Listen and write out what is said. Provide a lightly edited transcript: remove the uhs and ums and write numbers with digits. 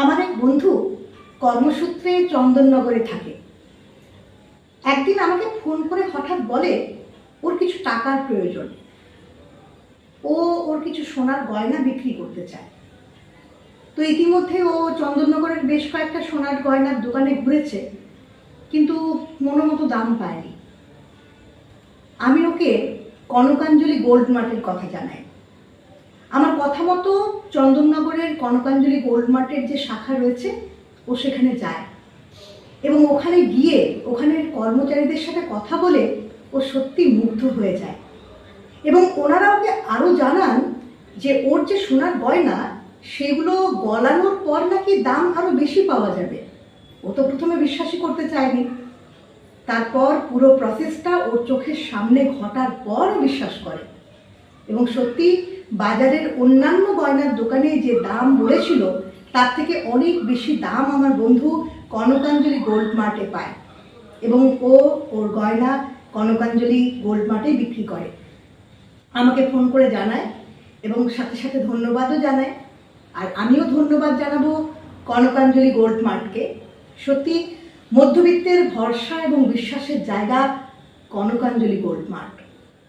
আমার এক বন্ধু কর্মসূত্রে চন্দননগরে থাকে। একদিন আমাকে ফোন করে হঠাৎ বলে ওর কিছু টাকার প্রয়োজন, ওর কিছু সোনার গয়না বিক্রি করতে চায়। তো ইতিমধ্যে ও চন্দননগরের বেশ কয়েকটা সোনার গয়নার দোকানে ঘুরেছে, কিন্তু মনোমতো দাম পায়নি। আমি ওকে কনকাঞ্জলি গোল্ড মার্টের কথা জানাই। আমার কথা মতো চন্দননগরের কনকাঞ্জলি গোল্ড মার্টের যে শাখা রয়েছে ও সেখানে যায় এবং ওখানে গিয়ে ওখানের কর্মচারীদের সাথে কথা বলে ও সত্যি মুগ্ধ হয়ে যায়। এবং ওনারা ওকে আরও জানান যে ওর যে সোনার গয়না সেগুলো গলানোর পর নাকি দাম আরও বেশি পাওয়া যাবে। ও তো প্রথমে বিশ্বাসই করতে চায়নি। তারপর পুরো প্রসেসটা ওর চোখের সামনে ঘটার পরও বিশ্বাস করে এবং সত্যি বাজারের অন্যান্য গয়নার দোকানে যে দাম বলেছিল তার থেকে অনেক বেশি দাম আমার বন্ধু কনকাঞ্জলি গোল্ড মার্টে পায় এবং ওর গয়না কনকাঞ্জলি গোল্ড মার্টে বিক্রি করে। আমাকে ফোন করে জানায় এবং সাথে সাথে ধন্যবাদও জানায়। আর আমিও ধন্যবাদ জানাবো কনকাঞ্জলি গোল্ড মার্টকে। সত্যি মধ্যবিত্তের ভরসা এবং বিশ্বাসের জায়গা কনকাঞ্জলি গোল্ড মার্ট।